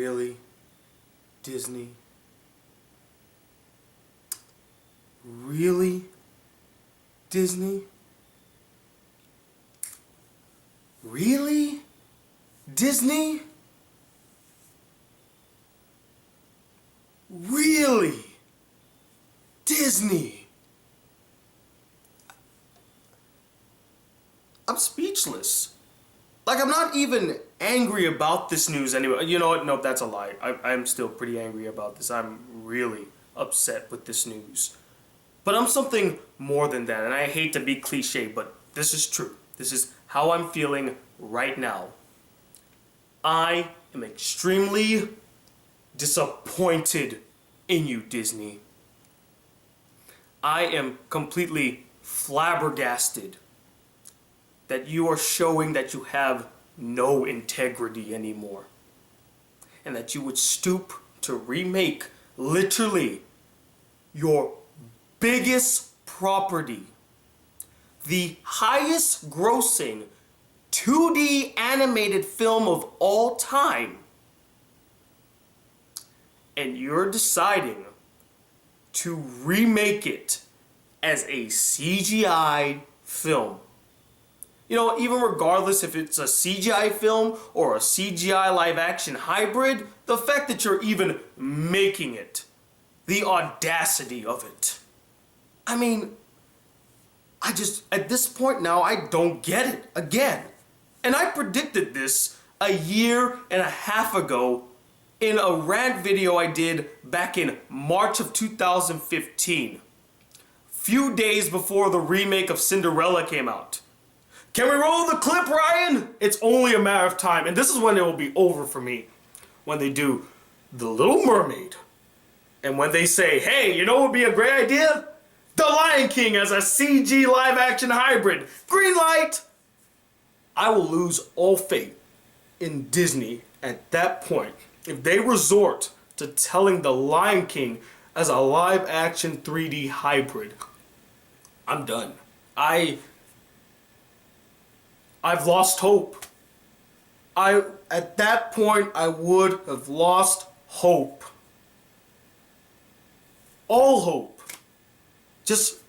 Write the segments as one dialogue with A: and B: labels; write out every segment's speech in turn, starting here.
A: Really? Disney? Really? Disney? Really? Disney? Really? Disney? I'm speechless. Like, I'm not even angry about this news anyway. You know what? Nope, that's a lie. I'm still pretty angry about this. I'm really upset with this news. But I'm something more than that, and I hate to be cliche, but this is true. This is how I'm feeling right now. I am extremely disappointed in you, Disney. I am completely flabbergasted that you are showing that you have no integrity anymore, and that you would stoop to remake literally your biggest property, the highest grossing 2D animated film of all time, and you're deciding to remake it as a CGI film. You know, even regardless if it's a CGI film or a CGI live action hybrid, the fact that you're even making it, the audacity of it. I mean, at this point now, I don't get it again. And I predicted this a year and a half ago in a rant video I did back in March of 2015. Few days before the remake of Cinderella came out. Can we roll the clip, Ryan? It's only a matter of time, and this is when it will be over for me. When they do The Little Mermaid. And when they say, hey, you know what would be a great idea? The Lion King as a CG live action hybrid. Green light! I will lose all faith in Disney at that point if they resort to telling The Lion King as a live action 3D hybrid. I'm done. I've lost hope. At that point, I would have lost hope. All hope. Just...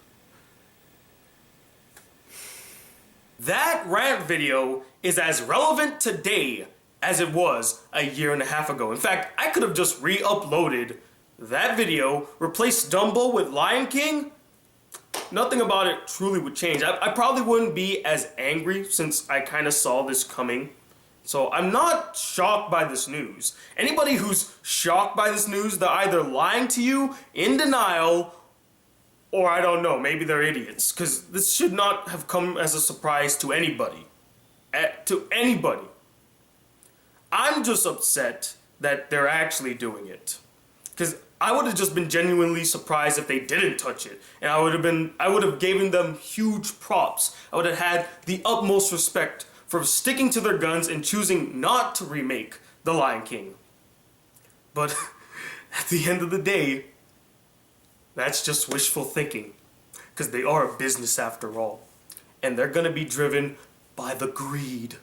A: That rant video is as relevant today as it was a year and a half ago. In fact, I could have just re-uploaded that video, replaced Dumbo with Lion King. Nothing about it truly would change. I probably wouldn't be as angry since I kind of saw this coming. So I'm not shocked by this news. Anybody who's shocked by this news, they're either lying to you, in denial, or I don't know, maybe they're idiots. Because this should not have come as a surprise to anybody. To anybody. I'm just upset that they're actually doing it. Because I would have just been genuinely surprised if they didn't touch it. And I would have given them huge props. I would have had the utmost respect for sticking to their guns and choosing not to remake The Lion King. But at the end of the day, that's just wishful thinking. Because they are a business after all. And they're gonna be driven by the greed.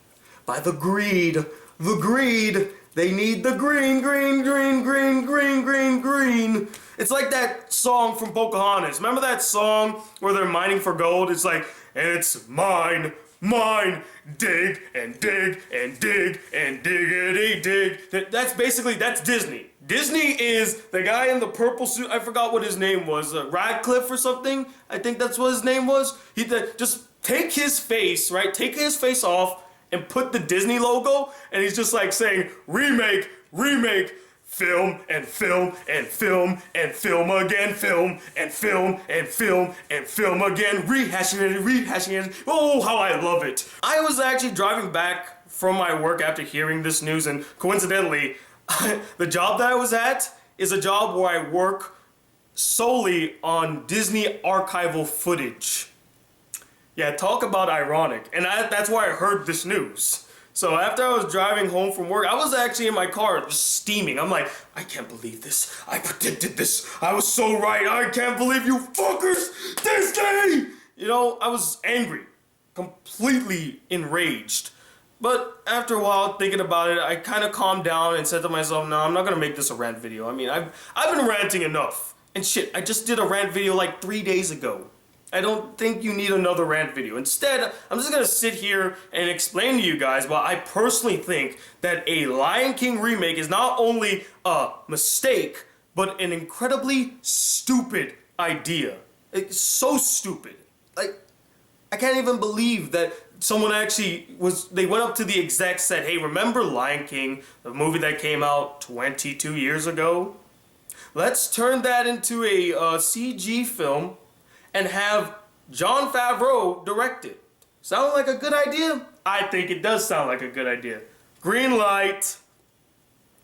A: By the greed. The greed. They need the green, green, green, green, green, green, green. It's like that song from Pocahontas. Remember that song where they're mining for gold? It's like, it's mine, mine, dig and dig and dig and diggity dig. That's Disney. Disney is the guy in the purple suit. I forgot what his name was. Radcliffe or something. I think that's what his name was. Just take his face, right? Take his face off and put the Disney logo, and he's just like saying, remake, remake, film, and film, and film, and film again, film, and film, and film, and film again, rehashing it, rehashing it. Oh, how I love it. I was actually driving back from my work after hearing this news, and coincidentally, the job that I was at is a job where I work solely on Disney archival footage. Yeah, talk about ironic. And that's why I heard this news. So after I was driving home from work, I was actually in my car just steaming. I'm like, I can't believe this. I predicted this. I was so right. I can't believe you fuckers. Disney! You know, I was angry. Completely enraged. But after a while thinking about it, I kind of calmed down and said to myself, no, I'm not gonna make this a rant video. I mean, I've been ranting enough. And shit, I just did a rant video like 3 days ago. I don't think you need another rant video. Instead, I'm just gonna sit here and explain to you guys why I personally think that a Lion King remake is not only a mistake, but an incredibly stupid idea. It's so stupid. Like, I can't even believe that someone actually they went up to the exec, said, hey, remember Lion King, the movie that came out 22 years ago? Let's turn that into a CG film and have Jon Favreau direct it. Sound like a good idea? I think it does sound like a good idea. Green light.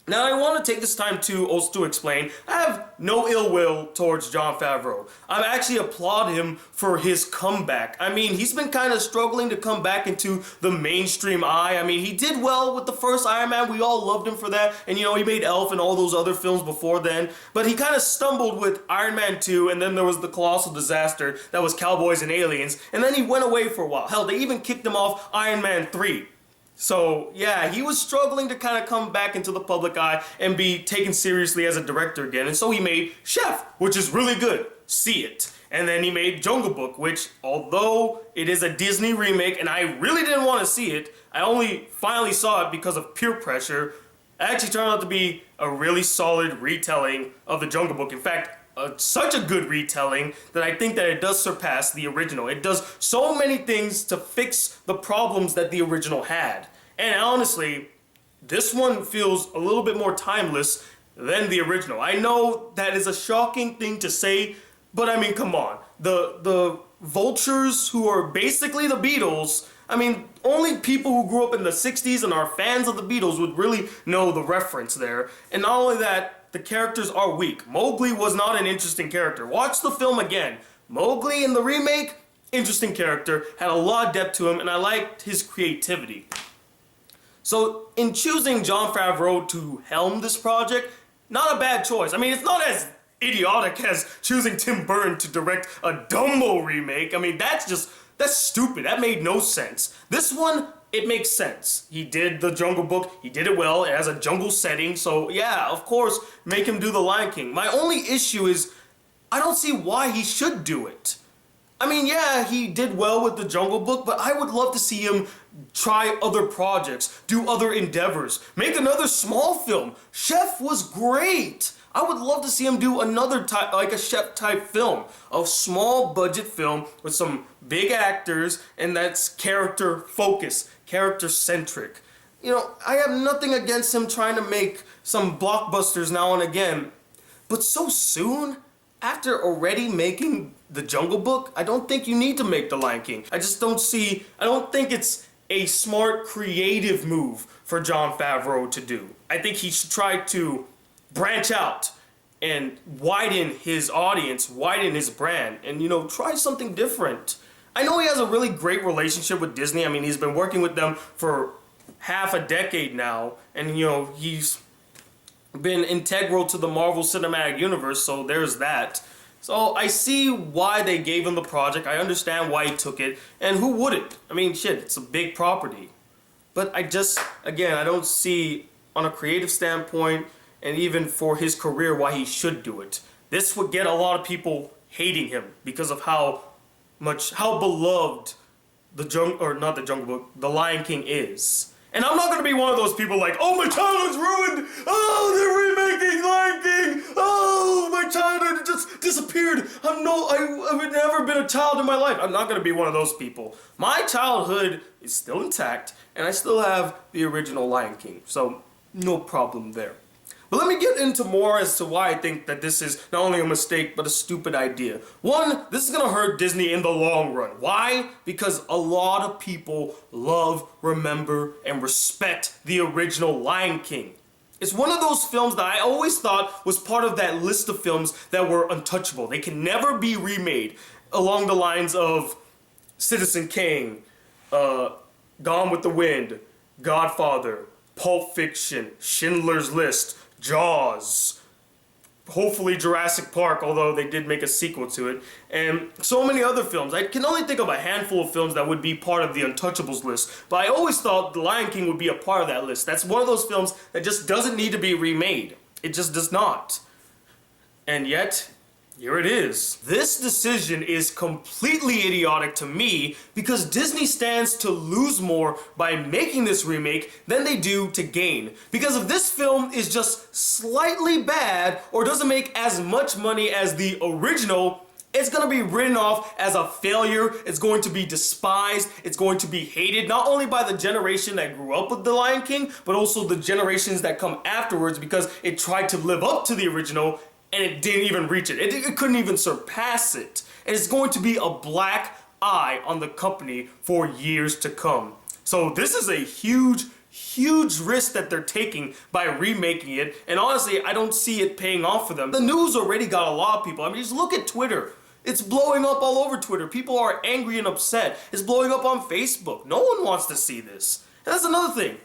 A: Now I want to take this time to also explain, I have no ill will towards Jon Favreau. I actually applaud him for his comeback. I mean, he's been kind of struggling to come back into the mainstream eye. I mean, he did well with the first Iron Man. We all loved him for that. And you know, he made Elf and all those other films before then. But he kind of stumbled with Iron Man 2, and then there was the colossal disaster that was Cowboys and Aliens. And then he went away for a while. Hell, they even kicked him off Iron Man 3. So, yeah, he was struggling to kind of come back into the public eye and be taken seriously as a director again. And so he made Chef, which is really good. See it. And then he made Jungle Book, which, although it is a Disney remake, and I really didn't want to see it, I only finally saw it because of peer pressure. It actually turned out to be a really solid retelling of the Jungle Book. In fact, such a good retelling that I think that it does surpass the original. It does so many things to fix the problems that the original had. And honestly, this one feels a little bit more timeless than the original. I know that is a shocking thing to say, but I mean, come on. The vultures who are basically the Beatles, I mean, only people who grew up in the 60s and are fans of the Beatles would really know the reference there. And not only that, the characters are weak. Mowgli was not an interesting character. Watch the film again. Mowgli in the remake, interesting character, had a lot of depth to him, and I liked his creativity. So in choosing Jon Favreau to helm this project, not a bad choice. I mean, it's not as idiotic as choosing Tim Burton to direct a Dumbo remake. I mean, that's stupid. That made no sense. This one, it makes sense. He did the Jungle Book. He did it well. It has a jungle setting. So yeah, of course, make him do the Lion King. My only issue is I don't see why he should do it. I mean, yeah, he did well with the Jungle Book, but I would love to see him try other projects, do other endeavors, make another small film. Chef was great. I would love to see him do another type, like a Chef type film, a small budget film with some big actors, and that's character focused, character centric. You know, I have nothing against him trying to make some blockbusters now and again, but so soon, after already making the Jungle Book, I don't think you need to make the Lion King. I don't think it's a smart creative move for Jon Favreau to do. I think he should try to branch out and widen his audience, widen his brand, and, you know, try something different. I know he has a really great relationship with Disney. I mean, he's been working with them for half a decade now, and, you know, he's been integral to the Marvel Cinematic Universe, so there's that. So I see why they gave him the project. I understand why he took it, and who wouldn't? I mean, shit, it's a big property. But I don't see, on a creative standpoint, and even for his career, why he should do it. This would get a lot of people hating him because of how beloved the Lion King is. And I'm not gonna be one of those people like, oh, my childhood's ruined! Oh, they're remaking Lion King! Oh, my childhood just disappeared! I've never been a child in my life. I'm not gonna be one of those people. My childhood is still intact, and I still have the original Lion King, so no problem there. But let me get into more as to why I think that this is not only a mistake, but a stupid idea. One, this is gonna hurt Disney in the long run. Why? Because a lot of people love, remember, and respect the original Lion King. It's one of those films that I always thought was part of that list of films that were untouchable. They can never be remade, along the lines of Citizen Kane, Gone with the Wind, Godfather, Pulp Fiction, Schindler's List, Jaws, hopefully Jurassic Park, although they did make a sequel to it, and so many other films. I can only think of a handful of films that would be part of the Untouchables list, but I always thought The Lion King would be a part of that list. That's one of those films that just doesn't need to be remade. It just does not. And yet, here it is. This decision is completely idiotic to me because Disney stands to lose more by making this remake than they do to gain. Because if this film is just slightly bad or doesn't make as much money as the original, it's going to be written off as a failure. It's going to be despised. It's going to be hated not only by the generation that grew up with The Lion King, but also the generations that come afterwards because it tried to live up to the original and it didn't even reach it. It couldn't even surpass it. And it's going to be a black eye on the company for years to come. So this is a huge risk that they're taking by remaking it. And honestly, I don't see it paying off for them. The news already got a lot of people. I mean, just look at Twitter. It's blowing up all over Twitter. People are angry and upset. It's blowing up on Facebook. No one wants to see this. And that's another thing.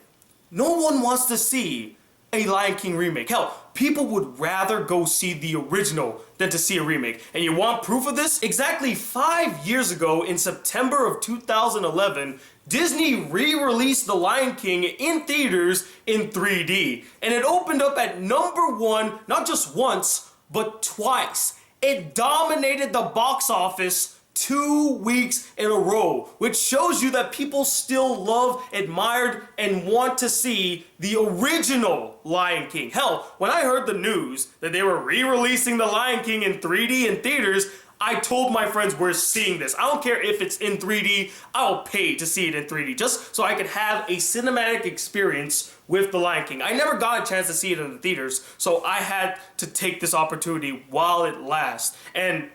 A: No one wants to see a Lion King remake. Hell, people would rather go see the original than to see a remake. And you want proof of this? Exactly 5 years ago, in September of 2011, Disney re-released The Lion King in theaters in 3D. And it opened up at #1, not just once, but twice. It dominated the box office 2 weeks in a row, which shows you that people still love, admired, and want to see the original Lion King. Hell, when I heard the news that they were re-releasing The Lion King in 3D in theaters, I told my friends we're seeing this. I don't care if it's in 3D, I'll pay to see it in 3D, just so I could have a cinematic experience with The Lion King. I never got a chance to see it in the theaters, so I had to take this opportunity while it lasts. And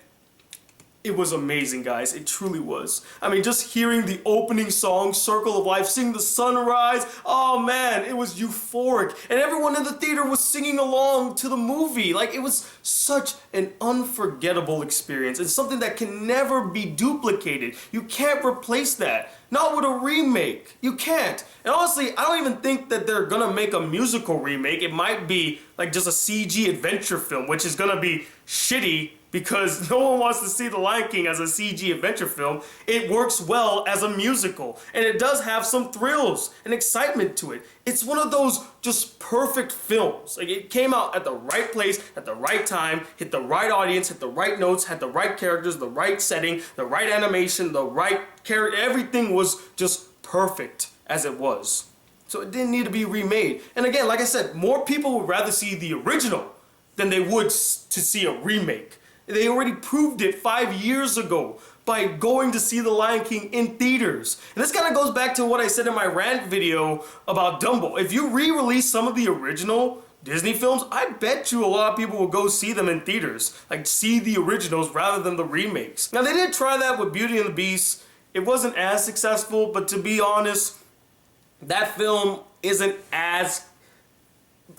A: it was amazing, guys. It truly was. I mean, just hearing the opening song, Circle of Life, sing the sunrise, oh man, it was euphoric. And everyone in the theater was singing along to the movie. Like, it was such an unforgettable experience and something that can never be duplicated. You can't replace that. Not with a remake. You can't. And honestly, I don't even think that they're gonna make a musical remake. It might be like just a CG adventure film, which is gonna be shitty because no one wants to see The Lion King as a CG adventure film. It works well as a musical, and it does have some thrills and excitement to it. It's one of those just perfect films. Like, it came out at the right place, at the right time, hit the right audience, hit the right notes, had the right characters, the right setting, the right animation, the right character. Everything was just perfect as it was. So it didn't need to be remade. And again, like I said, more people would rather see the original than they would to see a remake. They already proved it 5 years ago by going to see The Lion King in theaters. And this kind of goes back to what I said in my rant video about Dumbo. If you re-release some of the original Disney films, I bet you a lot of people will go see them in theaters. Like, see the originals rather than the remakes. Now, they did try that with Beauty and the Beast. It wasn't as successful, but to be honest, that film isn't as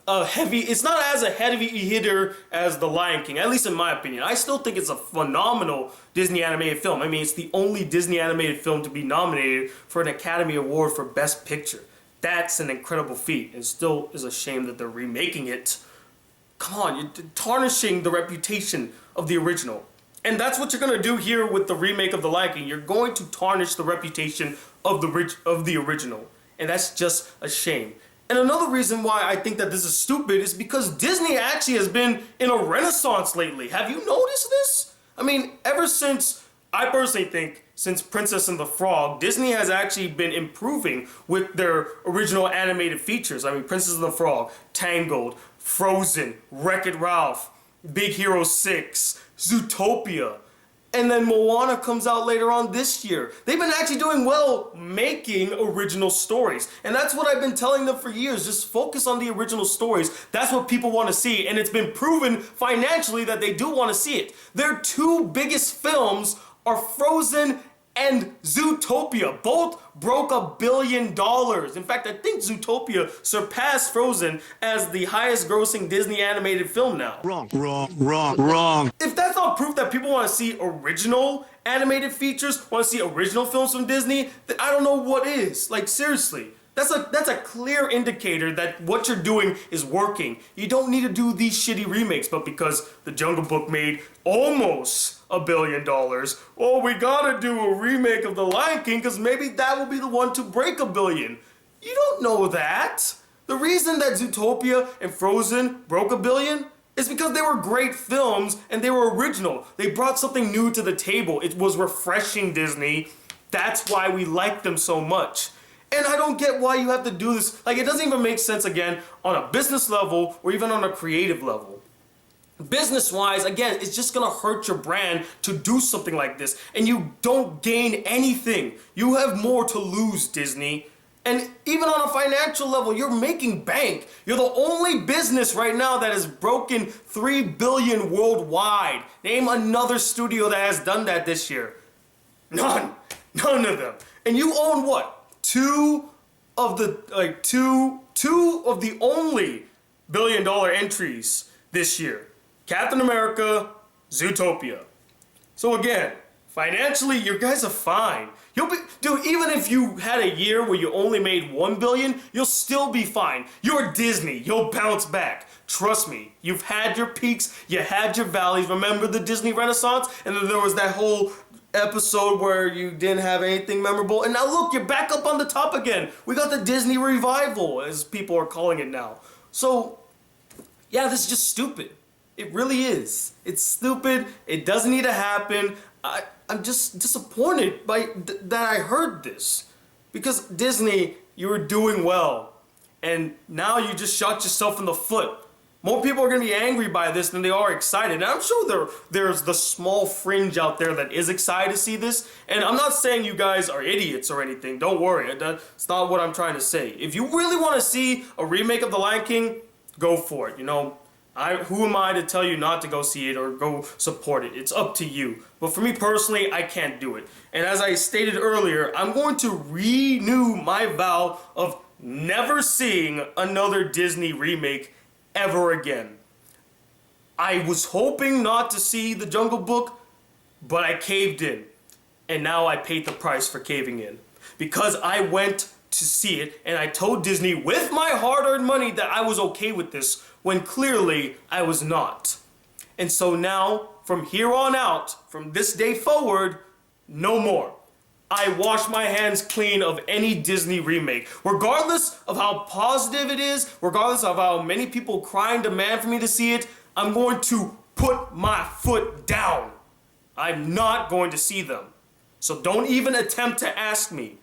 A: it's not as a heavy hitter as The Lion King, at least in my opinion. I still think it's a phenomenal Disney animated film. I mean, it's the only Disney animated film to be nominated for an Academy Award for Best Picture. That's an incredible feat. It still is a shame that they're remaking it. Come on, you're tarnishing the reputation of the original. And that's what you're going to do here with the remake of The Lion King. You're going to tarnish the reputation of the original. And that's just a shame. And another reason why I think that this is stupid is because Disney actually has been in a renaissance lately. Have you noticed this? I mean, ever since, I personally think, since Princess and the Frog, Disney has actually been improving with their original animated features. I mean, Princess and the Frog, Tangled, Frozen, Wreck-It Ralph, Big Hero 6, Zootopia. And then Moana comes out later on this year. They've been actually doing well making original stories. And that's what I've been telling them for years. Just focus on the original stories. That's what people want to see. And it's been proven financially that they do want to see it. Their two biggest films are Frozen and Zootopia. Both broke $1 billion. In fact, I think Zootopia surpassed Frozen as the highest grossing Disney animated film now.
B: Wrong.
A: If that's not proof that people want to see original animated features, want to see original films from Disney, then I don't know what is. Like, seriously. That's a clear indicator that what you're doing is working. You don't need to do these shitty remakes, but because The Jungle Book made almost $1 billion, oh, we gotta do a remake of The Lion King because maybe that will be the one to break $1 billion. You don't know that. The reason that Zootopia and Frozen broke $1 billion is because they were great films and they were original. They brought something new to the table. It was refreshing, Disney. That's why we like them so much. And I don't get why you have to do this. Like, it doesn't even make sense, again, on a business level or even on a creative level. Business-wise, again, it's just gonna hurt your brand to do something like this. And you don't gain anything. You have more to lose, Disney. And even on a financial level, you're making bank. You're the only business right now that has broken $3 billion worldwide. Name another studio that has done that this year. None of them. And you own what? Two of the only billion-dollar entries this year. Captain America, Zootopia. So again, financially, you guys are fine. Dude, even if you had a year where you only made $1 billion, you'll still be fine. You're Disney. You'll bounce back. Trust me. You've had your peaks. You had your valleys. Remember the Disney Renaissance? And then there was that whole episode where you didn't have anything memorable. And now look, you're back up on the top again. We got the Disney revival, as people are calling it now. So, yeah, this is just stupid. It really is. It's stupid. It doesn't need to happen. I'm just disappointed by that I heard this. Because Disney, you were doing well. And now you just shot yourself in the foot. More people are going to be angry by this than they are excited. And I'm sure there's the small fringe out there that is excited to see this. And I'm not saying you guys are idiots or anything. Don't worry. That's not what I'm trying to say. If you really want to see a remake of The Lion King, go for it. You know, who am I to tell you not to go see it or go support it? It's up to you. But for me personally, I can't do it. And as I stated earlier, I'm going to renew my vow of never seeing another Disney remake ever again. I was hoping not to see The Jungle Book, but I caved in. And now I paid the price for caving in. Because I went to see it and I told Disney with my hard-earned money that I was okay with this when clearly I was not. And so now, from here on out, from this day forward, no more. I wash my hands clean of any Disney remake. Regardless of how positive it is, regardless of how many people cry and demand for me to see it, I'm going to put my foot down. I'm not going to see them. So don't even attempt to ask me.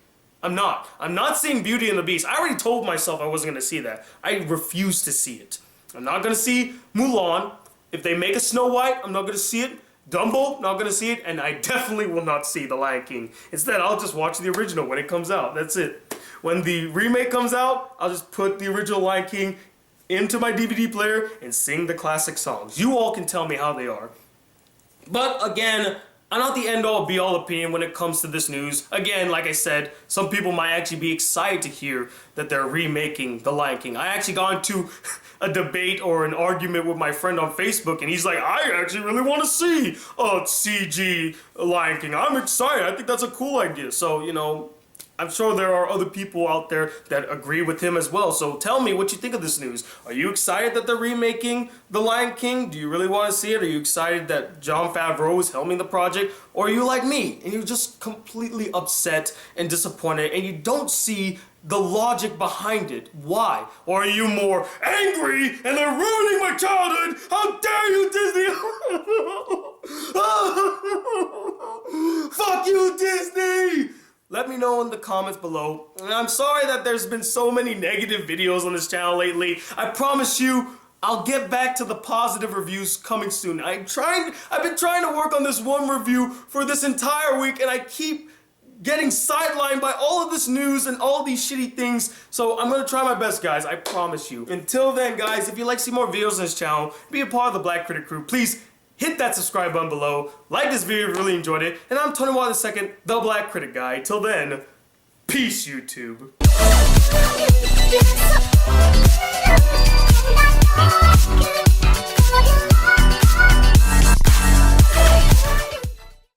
A: I'm not. I'm not seeing Beauty and the Beast. I already told myself I wasn't going to see that. I refuse to see it. I'm not going to see Mulan. If they make a Snow White, I'm not going to see it. Dumbo, not gonna see it, and I definitely will not see The Lion King. Instead, I'll just watch the original when it comes out. That's it. When the remake comes out, I'll just put the original Lion King into my DVD player and sing the classic songs. You all can tell me how they are. But again, I'm not the end-all be-all opinion when it comes to this news. Again, like I said, some people might actually be excited to hear that they're remaking The Lion King. I actually got into a debate or an argument with my friend on Facebook, and he's like, I actually really want to see a CG Lion King. I'm excited. I think that's a cool idea. So, you know, I'm sure there are other people out there that agree with him as well. So tell me what you think of this news. Are you excited that they're remaking The Lion King? Do you really want to see it? Are you excited that Jon Favreau is helming the project? Or are you like me and you're just completely upset and disappointed and you don't see the logic behind it? Why? Or are you more angry and they're ruining my childhood? How dare you, Disney? Fuck you, Disney! Let me know in the comments below. And I'm sorry that there's been so many negative videos on this channel lately. I promise you, I'll get back to the positive reviews coming soon. I've been trying to work on this one review for this entire week, and I keep getting sidelined by all of this news and all these shitty things. So I'm gonna try my best, guys. I promise you. Until then, guys, if you'd like to see more videos on this channel, be a part of the Black Critic crew, please hit that subscribe button below, like this video if you really enjoyed it, and I'm Tony Watt II, the Black Critic Guy. Till then, peace, YouTube.
B: Thank you.